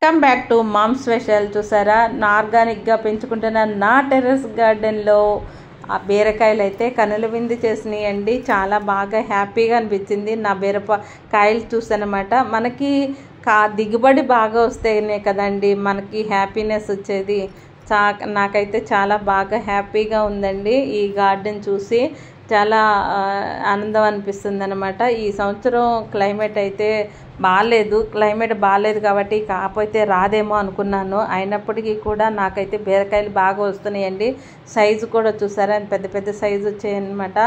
Come back to mom special. చూసారా, నా ఆర్గానిక్గా పెంచుకుంటున్న నా టెర్రస్ గార్డెన్లో ఆ బీరకాయలు అయితే కనుల విందు చేసినాయండి. చాలా బాగా హ్యాపీగా అనిపించింది. నా కాయలు చూసానమాట. మనకి దిగుబడి బాగా వస్తేనే కదండి మనకి హ్యాపీనెస్ వచ్చేది. నాకైతే చాలా బాగా హ్యాపీగా ఉందండి. ఈ గార్డెన్ చూసి చాలా ఆనందం అనిపిస్తుంది అనమాట. ఈ సంవత్సరం క్లైమేట్ అయితే బాగాలేదు కాబట్టి కాకపోతే రాదేమో అనుకున్నాను. అయినప్పటికీ కూడా నాకైతే బీరకాయలు బాగా వస్తున్నాయండి. సైజు కూడా చూసారా, పెద్ద పెద్ద సైజు వచ్చాయన్నమాట.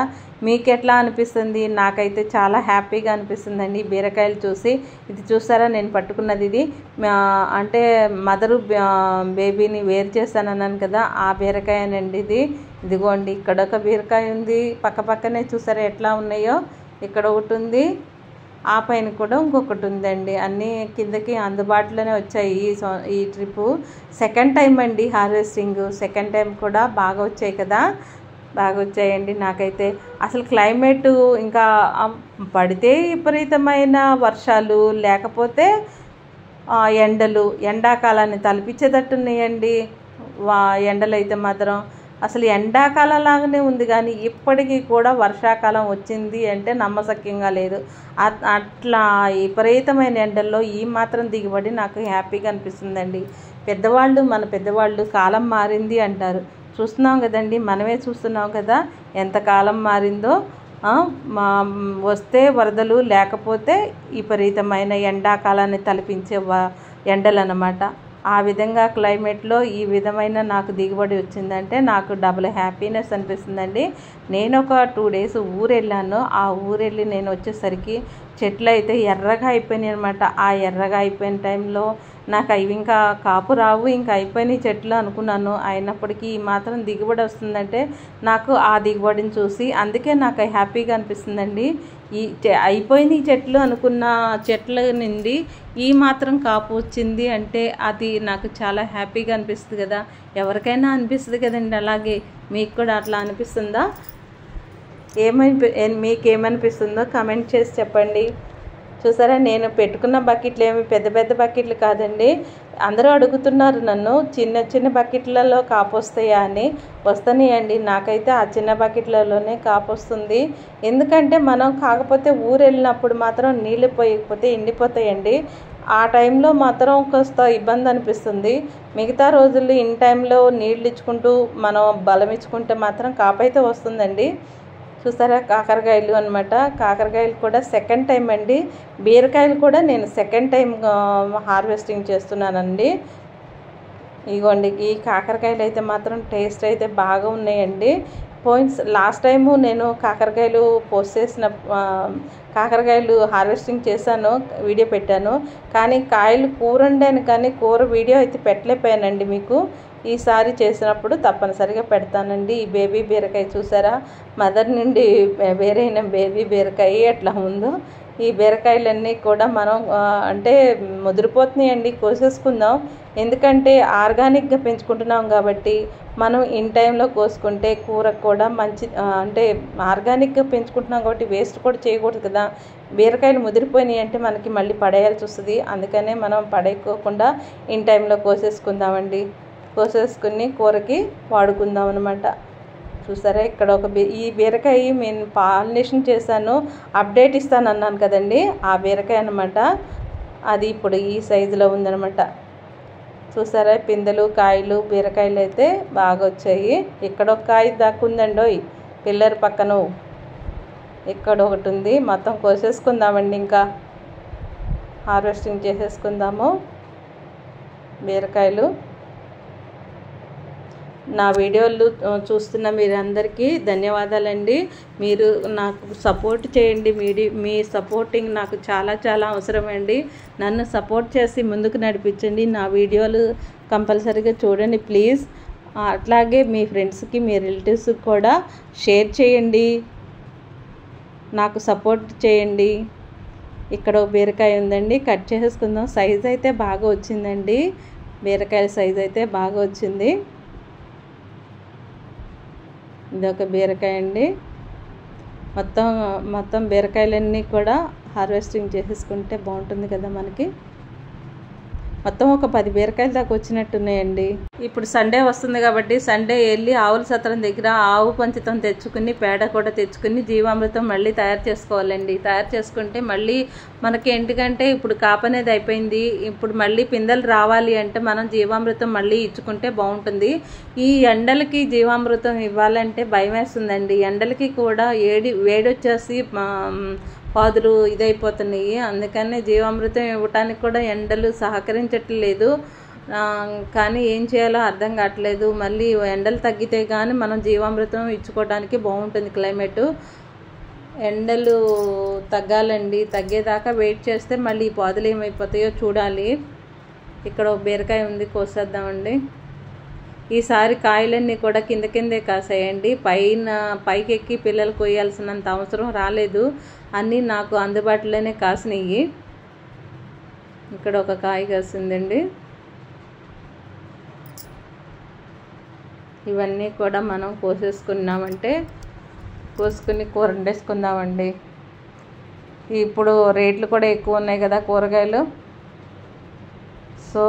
మీకు ఎట్లా అనిపిస్తుంది? నాకైతే చాలా హ్యాపీగా అనిపిస్తుందండి బీరకాయలు చూసి. ఇది చూసారా, నేను పట్టుకున్నది ఇది అంటే మదరు బేబీని వేరు చేశానన్నాను కదా, ఆ బీరకాయనండి ఇది. ఇదిగోండి, ఇక్కడ ఒక బీరకాయ ఉంది, పక్కనే చూసారా ఎట్లా ఉన్నాయో. ఇక్కడ ఒకటి ఉంది, ఆ పైన కూడా ఇంకొకటి ఉందండి. అన్నీ కిందకి అందుబాటులోనే వచ్చాయి ఈ ట్రిప్పు. సెకండ్ టైం అండి హార్వెస్టింగ్. సెకండ్ టైం కూడా బాగా వచ్చాయి కదా, బాగా వచ్చాయండి. నాకైతే అసలు క్లైమేటు ఇంకా పడితే విపరీతమైన వర్షాలు, లేకపోతే ఎండాకాలాన్ని తలపించేటట్టున్నాయండి. ఎండలు అయితే మాత్రం అసలు ఎండాకాలం లాగానే ఉంది, కానీ ఇప్పటికీ కూడా వర్షాకాలం వచ్చింది అంటే నమ్మశక్యంగా లేదు. అట్లా విపరీతమైన ఎండల్లో ఈ మాత్రం దిగుబడి నాకు హ్యాపీగా అనిపిస్తుందండి. మన పెద్దవాళ్ళు కాలం మారింది అంటారు. చూస్తున్నాం కదండి, మనమే చూస్తున్నాం కదా ఎంత కాలం మారిందో. వస్తే వరదలు, లేకపోతే విపరీతమైన ఎండాకాలాన్ని తలపించే ఎండలు అన్నమాట. ఆ విధంగా క్లైమేట్లో ఈ విధమైన నాకు దిగుబడి వచ్చిందంటే నాకు డబుల్ హ్యాపీనెస్ అనిపిస్తుందండి. నేను ఒక 2 days ఊరెళ్ళాను. ఆ ఊరెళ్ళి నేను వచ్చేసరికి చెట్లు అయితే ఎర్రగా అయిపోయినాయి అనమాట. ఆ ఎర్రగా అయిపోయిన టైంలో నాకు అవి ఇంకా కాపు రావు, ఇంకా అయిపోయినాయి చెట్లు అనుకున్నాను. అయినప్పటికీ ఈ మాత్రం దిగుబడి వస్తుందంటే నాకు ఆ దిగుబడిని చూసి అందుకే నాకు హ్యాపీగా అనిపిస్తుందండి. అయిపోయినాయి చెట్లు అనుకున్న చెట్ల నుండి ఈ మాత్రం కాపు వచ్చింది అంటే అది నాకు చాలా హ్యాపీగా అనిపిస్తుంది కదా. ఎవరికైనా అనిపిస్తుంది కదండి. అలాగే మీకు కూడా అట్లా అనిపిస్తుందా? మీకేమనిపిస్తుందో కమెంట్ చేసి చెప్పండి. చూసారా, నేను పెట్టుకున్న బకెట్లు ఏమి పెద్ద పెద్ద బకెట్లు కాదండి. అందరూ అడుగుతున్నారు నన్ను, చిన్న బకెట్లలో కాపు వస్తాయా అని. వస్తాయండి. నాకైతే ఆ చిన్న బకెట్లలోనే కాపు వస్తుంది. ఎందుకంటే మనం కాకపోతే ఊరు వెళ్ళినప్పుడు మాత్రం నీళ్ళు పోయకపోతే ఎండిపోతాయండి. ఆ టైంలో మాత్రం కాస్త ఇబ్బంది అనిపిస్తుంది. మిగతా రోజుల్లో ఇన్ టైంలో నీళ్ళు ఇచ్చుకుంటూ మనం బలం ఇచ్చుకుంటే మాత్రం కాపైతే వస్తుందండి. చూసారా, కాకరకాయలు అనమాట. కాకరకాయలు కూడా సెకండ్ టైం అండి. బీరకాయలు కూడా నేను సెకండ్ టైం హార్వెస్టింగ్ చేస్తున్నానండి. ఇగోండి, ఈ కాకరకాయలు అయితే మాత్రం టేస్ట్ అయితే బాగా ఉన్నాయండి. లాస్ట్ టైము నేను కాకరకాయలు హార్వెస్టింగ్ చేశాను, వీడియో పెట్టాను. కానీ కాయలు కూర వండాను, కానీ కూర వీడియో అయితే పెట్టలేకపోయానండి మీకు. ఈసారి చేసినప్పుడు తప్పనిసరిగా పెడతానండి. ఈ బేబీ బీరకాయ చూసారా, మదర్ నుండి వేరైన బేబీ బీరకాయ ఎట్లా ఉందో. ఈ బీరకాయలన్నీ కూడా మనం అంటే ముదిరిపోతున్నాయండి, కోసేసుకుందాం. ఎందుకంటే ఆర్గానిక్గా పెంచుకుంటున్నాం కాబట్టి మనం ఇన్ టైంలో కోసుకుంటే కూరకు కూడా మంచి. అంటే ఆర్గానిక్గా పెంచుకుంటున్నాం కాబట్టి వేస్ట్ కూడా చేయకూడదు కదా. బీరకాయలు ముదిరిపోయినాయి అంటే మనకి మళ్ళీ పడేయాల్సి వస్తుంది. అందుకనే మనం పడేయకోకుండా ఇన్ టైంలో కోసేసుకుందామండి. కోసేసుకుని కూరకి వాడుకుందాం అనమాట. చూసారా, ఇక్కడ ఈ బీరకాయ నేను పాలినేషన్ చేశాను, అప్డేట్ ఇస్తాను అన్నాను కదండి, ఆ బీరకాయ అనమాట. అది ఇప్పుడు ఈ సైజులో ఉందనమాట. చూసారా, పిందెలు కాయలు బీరకాయలు అయితే బాగా వచ్చాయి. ఇక్కడ ఒక కాయ దాక్కుందండోయ్ పిల్లర్ పక్కన, ఇక్కడ ఒకటి ఉంది. మొత్తం కోసేసుకుందామండి, ఇంకా హార్వెస్టింగ్ చేసేసుకుందాము బీరకాయలు. నా వీడియోలు చూస్తున్న మీరందరికీ ధన్యవాదాలండి. మీరు నాకు సపోర్ట్ చేయండి. మీ సపోర్టింగ్ నాకు చాలా చాలా అవసరమండి. నన్ను సపోర్ట్ చేసి ముందుకు నడిపించండి. నా వీడియోలు కంపల్సరీగా చూడండి ప్లీజ్. అట్లాగే మీ ఫ్రెండ్స్కి, మీ రిలేటివ్స్కి కూడా షేర్ చేయండి, నాకు సపోర్ట్ చేయండి. ఇక్కడ బీరకాయ ఉందండి, కట్ చేసేసుకుందాం. సైజ్ అయితే బాగా వచ్చిందండి, బీరకాయల సైజ్ అయితే బాగా వచ్చింది. ఇదొక బీరకాయ అండి. మొత్తం బీరకాయలన్నీ కూడా హార్వెస్టింగ్ చేసేసుకుంటే బాగుంటుంది కదా మనకి. మొత్తం ఒక 10 బీరకాయలు దాకా వచ్చినట్టున్నాయండి. ఇప్పుడు సండే వస్తుంది కాబట్టి సండే వెళ్ళి ఆవుల సత్రం దగ్గర ఆవు పంచితం తెచ్చుకుని పేడ కూడా తెచ్చుకుని జీవామృతం మళ్ళీ తయారు చేసుకోవాలండి. తయారు చేసుకుంటే మళ్ళీ మనకి ఎందుకంటే ఇప్పుడు కాపనేది అయిపోయింది. ఇప్పుడు మళ్ళీ పిందెలు రావాలి అంటే మనం జీవామృతం మళ్ళీ ఇచ్చుకుంటే బాగుంటుంది. ఈ ఎండలకి జీవామృతం ఇవ్వాలంటే భయం వేస్తుందండి. ఎండలకి కూడా వేడొచ్చేసి పాదులు ఇదైపోతున్నాయి. అందుకని జీవామృతం ఇవ్వటానికి కూడా ఎండలు సహకరించట్లేదు. కానీ ఏం చేయాలో అర్థం కావట్లేదు. మళ్ళీ ఎండలు తగ్గితే కానీ మనం జీవామృతం ఇచ్చుకోవడానికి బాగుంటుంది. క్లైమేటు ఎండలు తగ్గాలండి. తగ్గేదాకా వెయిట్ చేస్తే మళ్ళీ ఈ పాదులు ఏమైపోతాయో చూడాలి. ఇక్కడ ఒక బీరకాయ ఉంది, కోసేద్దామండి. ఈసారి కాయలన్నీ కూడా కిందే కాసాయండి. పైకెక్కి పిల్లలు కొయ్యాల్సినంత అవసరం రాలేదు. అన్నీ నాకు అందుబాటులోనే కాసినాయి. ఇక్కడ ఒక కాయ కాసిందండి. ఇవన్నీ కూడా మనం కోసుకుని కూర వండేసుకుందామండి. ఇప్పుడు రేట్లు కూడా ఎక్కువ ఉన్నాయి కదా కూరగాయలు. సో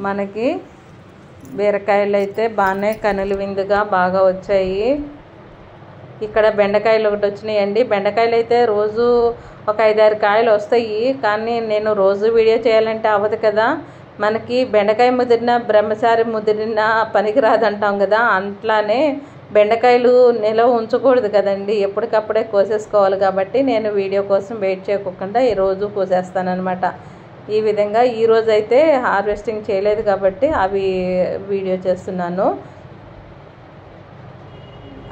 మనకి బీరకాయలు అయితే బాగానే కనులు విందుగా బాగా వచ్చాయి. ఇక్కడ బెండకాయలు ఒకటి వచ్చినాయండి. బెండకాయలు అయితే రోజు ఒక 5-6 కాయలు వస్తాయి. కానీ నేను రోజు వీడియో చేయాలంటే అవ్వదు కదా. మనకి బెండకాయ ముదిరిన బ్రహ్మచారి ముదిరిన పనికిరాదంటాం కదా. అట్లానే బెండకాయలు నిలవ ఉంచకూడదు కదండి. ఎప్పటికప్పుడే కోసేసుకోవాలి. కాబట్టి నేను వీడియో కోసం వెయిట్ చేయకుండా ఈరోజు కోసేస్తానన్నమాట. ఈ విధంగా ఈరోజు అయితే హార్వెస్టింగ్ చేయలేదు కాబట్టి అవి వీడియో చేస్తున్నాను.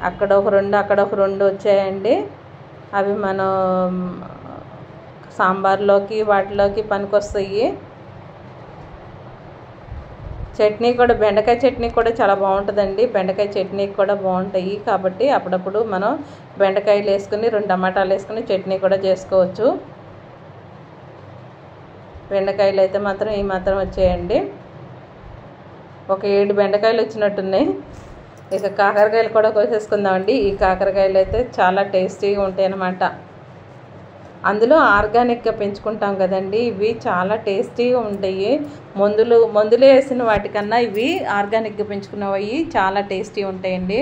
అక్కడ ఒక 2 వచ్చాయండి. అవి మనం సాంబార్లోకి వాటిలోకి పనికొస్తాయి. చట్నీ కూడా బెండకాయ చట్నీ కూడా చాలా బాగుంటుందండి. బెండకాయ చట్నీ కూడా బాగుంటాయి. కాబట్టి అప్పుడప్పుడు మనం బెండకాయలు వేసుకుని 2 టమాటాలు వేసుకుని చట్నీ కూడా చేసుకోవచ్చు. బెండకాయలు అయితే మాత్రం ఈ మాత్రం వచ్చాయండి. ఒక 7 బెండకాయలు వచ్చినట్టున్నాయి. ఇక కాకరకాయలు కూడా కోసేసుకుందామండి. ఈ కాకరకాయలు అయితే చాలా టేస్టీగా ఉంటాయి అన్నమాట. అందులో ఆర్గానిక్గా పెంచుకుంటాం కదండి. ఇవి చాలా టేస్టీగా ఉంటాయి. మందులు వేసిన వాటికన్నా ఇవి ఆర్గానిక్గా పెంచుకున్నవి చాలా టేస్టీ ఉంటాయండి.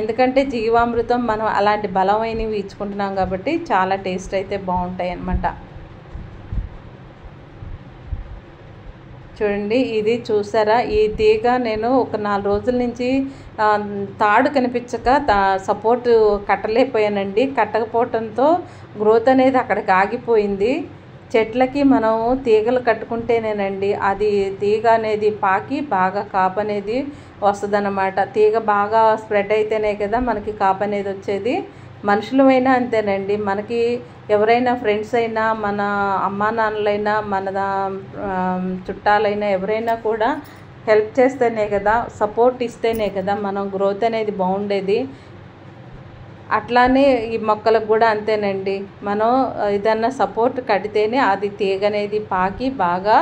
ఎందుకంటే జీవామృతం మనం అలాంటి బలమైనవి ఇచ్చుకుంటున్నాం కాబట్టి చాలా టేస్ట్ అయితే బాగుంటాయి అన్నమాట. చూడండి, ఇది చూసారా? ఈ తీగ నేను ఒక 4 రోజుల నుంచి తాడు కనిపించక సపోర్ట్ కట్టలేకపోయానండి. కట్టకపోవడంతో గ్రోత్ అనేది అక్కడికి ఆగిపోయింది. చెట్లకి మనం తీగలు కట్టుకుంటేనేనండి అది తీగ అనేది పాకి బాగా కాపు అనేది వస్తుందన్నమాట. తీగ బాగా స్ప్రెడ్ అయితేనే కదా మనకి కాపు అనేది వచ్చేది. మనుషులమైనా అంతేనండి. మనకి ఎవరైనా ఫ్రెండ్స్ అయినా, మన అమ్మా నాన్నలైనా, మన చుట్టాలైనా ఎవరైనా కూడా హెల్ప్ చేస్తేనే కదా, సపోర్ట్ ఇస్తేనే కదా మనం గ్రోత్ అనేది బాగుండేది. అట్లానే ఈ మొక్కలకు కూడా అంతేనండి. మనం ఏదన్నా సపోర్ట్ కడితేనే అది తీగ అనేది పాకి బాగా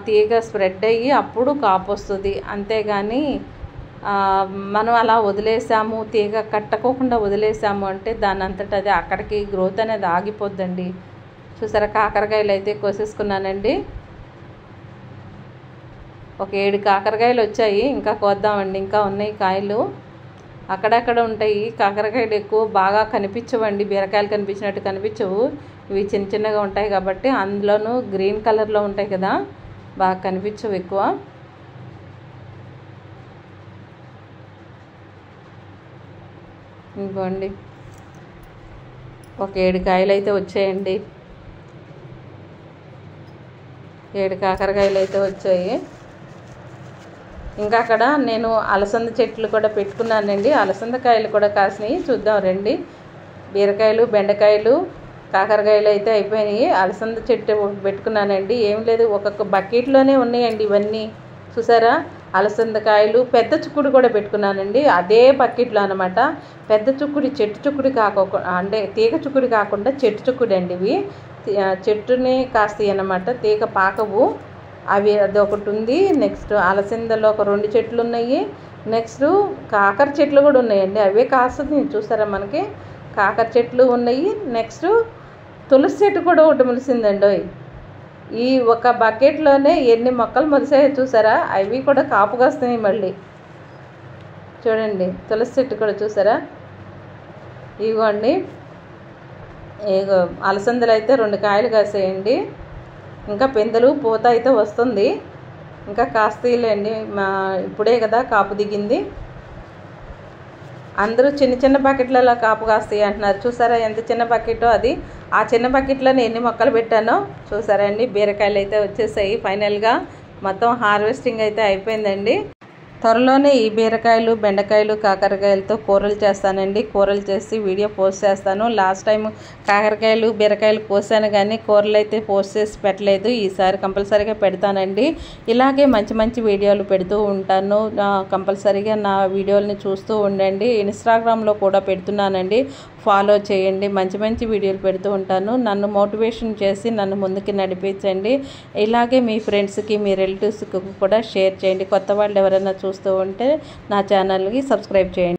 తీగ స్ప్రెడ్ అయ్యి అప్పుడు కాపు వస్తుంది. అంతేగాని మనం అలా వదిలేసాము, తీగ కట్టకోకుండా వదిలేసాము అంటే దాని అంతటా అది అక్కడికి గ్రోత్ అనేది ఆగిపోద్దండి. చూసారా, కాకరకాయలు అయితే కోసేసుకున్నానండి. ఒక 7 కాకరకాయలు వచ్చాయి. ఇంకా కోద్దామండి. ఇంకా ఉన్నాయి కాయలు. అక్కడక్కడ ఉంటాయి కాకరకాయలు. ఎక్కువ బాగా కనిపించవండి. బీరకాయలు కనిపించినట్టు కనిపించవు. ఇవి చిన్నగా ఉంటాయి కాబట్టి, అందులోనూ గ్రీన్ కలర్లో ఉంటాయి కదా, బాగా కనిపించవు ఎక్కువ. ఇంకోండి, ఒక 7 కాయలు అయితే వచ్చాయండి. 7 కాకరకాయలు అయితే వచ్చాయి. ఇంకా అక్కడ నేను అలసంద చెట్లు కూడా పెట్టుకున్నానండి. అలసంద కాయలు కూడా కాసినాయి. చూద్దాం రండి. బీరకాయలు, బెండకాయలు, కాకరకాయలు అయితే అయిపోయినాయి. అలసంద చెట్టు పెట్టుకున్నానండి. ఏం లేదు, ఒక్కొక్క బకెట్లోనే ఉన్నాయండి ఇవన్నీ. చూసారా, అలసందకాయలు, పెద్ద చుక్కుడు కూడా పెట్టుకున్నానండి అదే బకెట్లో అనమాట. పెద్ద చుక్కుడు చెట్టు చుక్కుడు కాకుండా, అంటే తీగ చుక్కుడు కాకుండా చెట్టు చుక్కుడు అండి. ఇవి చెట్టుని కాస్తాయి అన్నమాట, తీగ పాకవు అవి. అదొకటి ఉంది. నెక్స్ట్ అలసందలో ఒక 2 చెట్లు ఉన్నాయి. నెక్స్ట్ కాకర చెట్లు కూడా ఉన్నాయండి. అవే కాస్తుంది. చూసారా, మనకి కాకర చెట్లు ఉన్నాయి. నెక్స్ట్ తులసి చెట్టు కూడా ఒకటి మొలిసిందండి. ఈ ఒక బకెట్లోనే ఎన్ని మొక్కలు మొలిసాయో చూసారా? అవి కూడా కాపుగా వస్తున్నాయి మళ్ళీ. చూడండి తులసి చెట్టు కూడా చూసారా? ఇదిగోండి, ఇగో అలసందలు అయితే 2 కాయలు కాసేయండి. ఇంకా పిందెలు పూత అయితే వస్తుంది, ఇంకా కాస్తీలేండి. ఇప్పుడే కదా కాపు దిగింది. అందరూ చిన్న చిన్న బకెట్లలో కాపు కాస్తాయి అంటున్నారు. చూసారా ఎంత చిన్న బకెటో అది. ఆ చిన్న బకెట్లో ఎన్ని మొక్కలు పెట్టానో చూసారా అండి. బీరకాయలు అయితే వచ్చేసాయి. ఫైనల్గా మొత్తం హార్వెస్టింగ్ అయితే అయిపోయిందండి. త్వరలోనే ఈ బీరకాయలు, బెండకాయలు, కాకరకాయలతో కూరలు చేస్తానండి. కూరలు చేసి వీడియో పోస్ట్ చేస్తాను. లాస్ట్ టైం కాకరకాయలు, బీరకాయలు కోసాను కానీ కూరలు అయితే పోస్ట్ చేసి పెట్టలేదు. ఈసారి కంపల్సరీగా పెడతానండి. ఇలాగే మంచి మంచి వీడియోలు పెడుతూ ఉంటాను. కంపల్సరీగా నా వీడియోలని చూస్తూ ఉండండి. ఇన్స్టాగ్రామ్లో కూడా పెడుతున్నానండి, ఫాలో చేయండి. మంచి మంచి వీడియోలు పెడుతూ ఉంటాను. నన్ను మోటివేషన్ చేసి నన్ను ముందుకు నడిపించండి. ఇలాగే మీ ఫ్రెండ్స్కి, మీ రిలేటివ్స్కి కూడా షేర్ చేయండి. కొత్త వాళ్ళు ఎవరైనా చూస్తూ ఉంటే నా ఛానల్కి సబ్స్క్రైబ్ చేయండి.